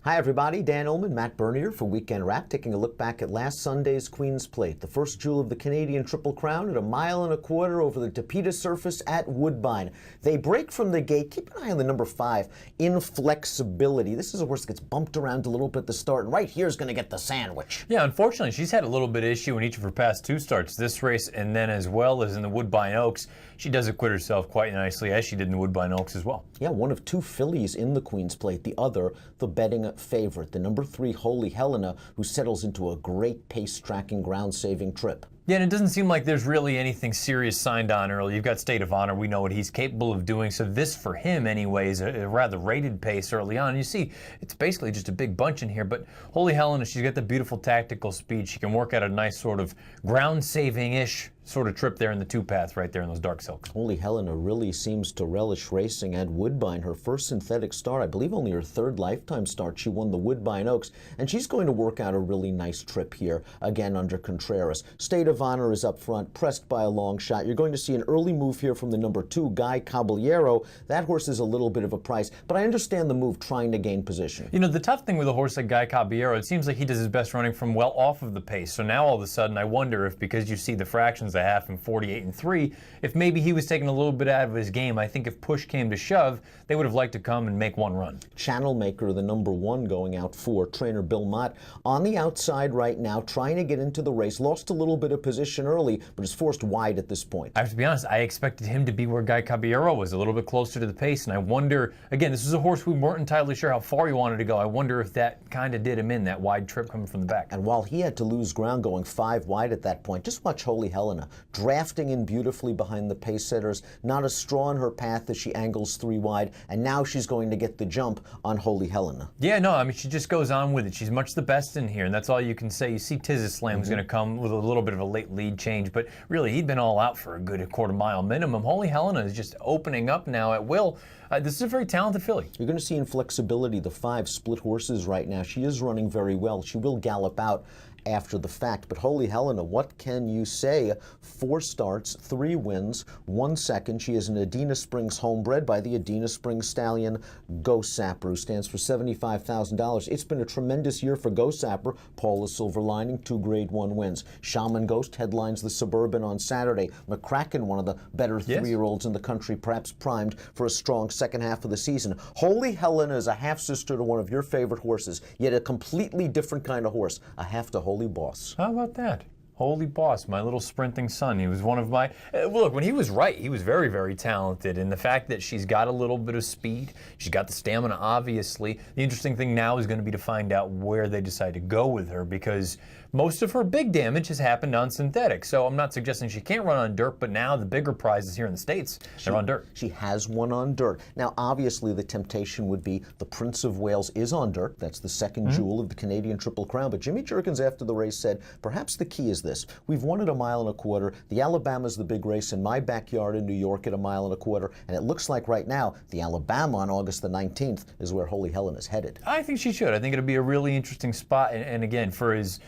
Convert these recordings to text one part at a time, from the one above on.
Hi everybody, Dan Illman, Matt Bernier for Weekend Wrap, taking a look back at last Sunday's Queen's Plate, the first jewel of the Canadian Triple Crown at 1.25 miles over the Tapeta surface at Woodbine. They break from the gate. Keep an eye on the number 5, Inflexibility. This is a horse that gets bumped around a little bit at the start, and right here is going to get the sandwich. Yeah, unfortunately, she's had a little bit of issue in each of her past 2 starts, this race and then as well as in the Woodbine Oaks. She does acquit herself quite nicely, as she did in the Woodbine Oaks as well. Yeah, one of 2 fillies in the Queen's Plate, the other, the betting favorite, the number 3 Helena, who settles into a great pace-tracking, ground-saving trip. Yeah, and it doesn't seem like there's really anything serious signed on early. You've got State of Honor. We know what he's capable of doing. So this, for him anyway, is a rather rated pace early on. You see, it's basically just a big bunch in here. But Holy Helena, she's got the beautiful tactical speed. She can work out a nice sort of ground-saving-ish sort of trip there in the 2-path right there in those dark silks. Holy Helena really seems to relish racing at Woodbine. Her first synthetic start, I believe only her 3rd lifetime start. She won the Woodbine Oaks, and she's going to work out a really nice trip here, again under Contreras. State of Honor is up front, pressed by a long shot. You're going to see an early move here from the number 2, Guy Caballero. That horse is a little bit of a price, but I understand the move trying to gain position. You know, the tough thing with a horse like Guy Caballero, it seems like he does his best running from well off of the pace. So now all of a sudden I wonder if, because you see the fractions a half and 48 and 3, if maybe he was taking a little bit out of his game. I think if push came to shove, they would have liked to come and make one run. Channel Maker, the number 1, going out for trainer Bill Mott, on the outside right now, trying to get into the race. Lost a little bit of position early, but is forced wide at this point. I have to be honest, I expected him to be where Guy Caballero was, a little bit closer to the pace, and I wonder, again, this is a horse we weren't entirely sure how far he wanted to go. I wonder if that kind of did him in, that wide trip coming from the back. And while he had to lose ground going 5 wide at that point, just watch Holy Helena drafting in beautifully behind the pace setters, not a straw in her path as she angles 3 wide, and now she's going to get the jump on Holy Helena. Yeah, no, I mean, she just goes on with it. She's much the best in here, and that's all you can say. You see Tizislam's going to come with a little bit of a late lead change, but really, he'd been all out for a good quarter mile minimum. Holy Helena is just opening up now at will. This is a very talented filly. You're going to see Inflexibility, the 5 split horses right now. She is running very well. She will gallop out after the fact. But Holy Helena, what can you say? 4 starts, 3 wins, 1 second. She is an Adena Springs homebred by the Adena Springs stallion Go Sapper, who stands for $75,000. It's been a tremendous year for Go Sapper. Paula Silver Lining, 2 Grade 1 wins. Shaman Ghost headlines the Suburban on Saturday. McCracken, one of the better 3-year-olds in the country, perhaps primed for a strong second half of the season. Holy Helena is a half-sister to one of your favorite horses, yet a completely different kind of horse, a half to Holy Boss. How about that? Holy Boss, my little sprinting son. He was one of my... look, when he was right, he was very, very talented. And the fact that she's got a little bit of speed, she's got the stamina, obviously. The interesting thing now is going to be to find out where they decide to go with her, because most of her big damage has happened on synthetic. So I'm not suggesting she can't run on dirt, but now the bigger prizes here in the States, they're on dirt. She has one on dirt. Now, obviously, the temptation would be the Prince of Wales is on dirt. That's the 2nd jewel of the Canadian Triple Crown. But Jimmy Jerkins, after the race, said, perhaps the key is this. We've won at 1.25 miles. The Alabama's the big race in my backyard in New York at 1.25 miles. And it looks like right now, the Alabama on August the 19th is where Holy Helen is headed. I think she should. I think it'll be a really interesting spot. And again, for as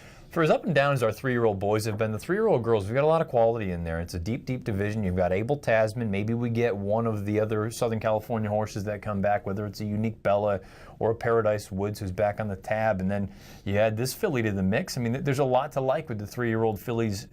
up and down as our 3-year-old boys have been, the 3-year-old girls, we've got a lot of quality in there. It's a deep, deep division. You've got Abel Tasman. Maybe we get one of the other Southern California horses that come back, whether it's a Unique Bella or a Paradise Woods who's back on the tab. And then you add this filly to the mix. I mean, there's a lot to like with the 3-year-old fillies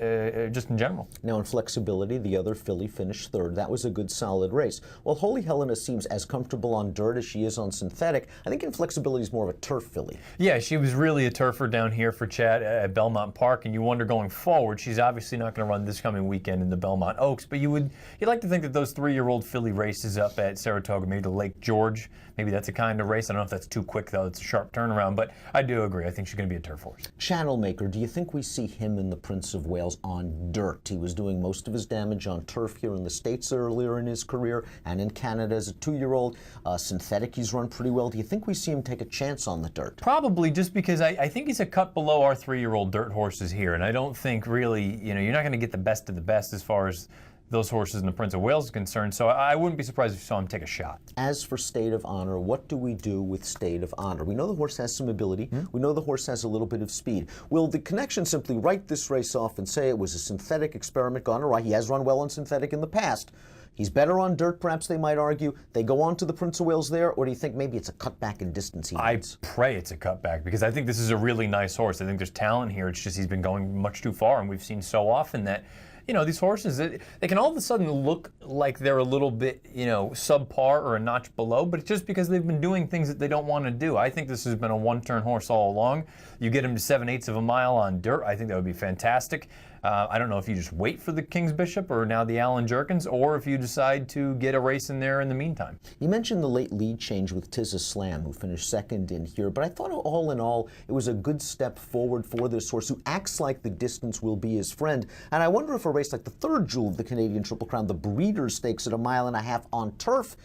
just in general. Now, Inflexibility, the other filly, finished 3rd. That was a good, solid race. While Holy Helena seems as comfortable on dirt as she is on synthetic, I think Inflexibility is more of a turf filly. Yeah, she was really a turfer down here for Chad at Belmont Park, and you wonder going forward, she's obviously not going to run this coming weekend in the Belmont Oaks, but you'd like to think that those 3-year-old filly races up at Saratoga, maybe to Lake George, maybe that's a kind of race. I don't know if that's too quick, though. It's a sharp turnaround, but I do agree. I think she's going to be a turf horse. Channel Maker, do you think we see him in the Prince of Wales on dirt? He was doing most of his damage on turf here in the States earlier in his career and in Canada as a 2-year-old. Synthetic, he's run pretty well. Do you think we see him take a chance on the dirt? Probably, just because I think he's a cut below our 3-year-old dirt horses here, and I don't think really, you're not going to get the best of the best as far as those horses in the Prince of Wales is concerned, so I wouldn't be surprised if you saw him take a shot. As for State of Honor, what do we do with State of Honor? We know the horse has some ability. We know the horse has a little bit of speed. Will the connection simply write this race off and say it was a synthetic experiment gone awry? He has run well on synthetic in the past. He's better on dirt, perhaps they might argue. They go on to the Prince of Wales there, or do you think maybe it's a cutback in distance he needs? I pray it's a cutback because I think this is a really nice horse. I think there's talent here. It's just he's been going much too far, and we've seen so often that, you know, these horses, they can all of a sudden look like they're a little bit, you know, subpar or a notch below, but it's just because they've been doing things that they don't want to do. I think this has been a one-turn horse all along. You get him to 7/8 of a mile on dirt, I think that would be fantastic. I don't know if you just wait for the King's Bishop or now the Allen Jerkins, or if you decide to get a race in there in the meantime. You mentioned the late lead change with Tizza Slam, who finished second in here, but I thought all in all, it was a good step forward for this horse who acts like the distance will be his friend. And I wonder if a race like the third jewel of the Canadian Triple Crown, the Breeders' Stakes at 1.5 miles on turf,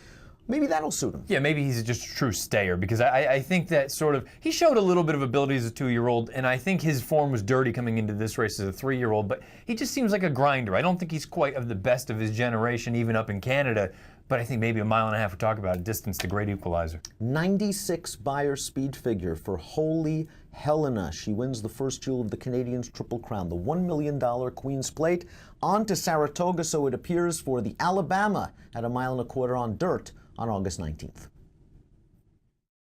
maybe that'll suit him. Yeah, maybe he's just a true stayer because I think that sort of, he showed a little bit of ability as a 2-year-old, and I think his form was dirty coming into this race as a 3-year-old, but he just seems like a grinder. I don't think he's quite of the best of his generation, even up in Canada, but I think maybe 1.5 miles we talk about a distance, the great equalizer. 96 Beyer speed figure for Holy Helena. She wins the first jewel of the Canadians Triple Crown, the $1 million Queen's Plate. On to Saratoga, so it appears, for the Alabama at 1.25 miles on dirt on August 19th.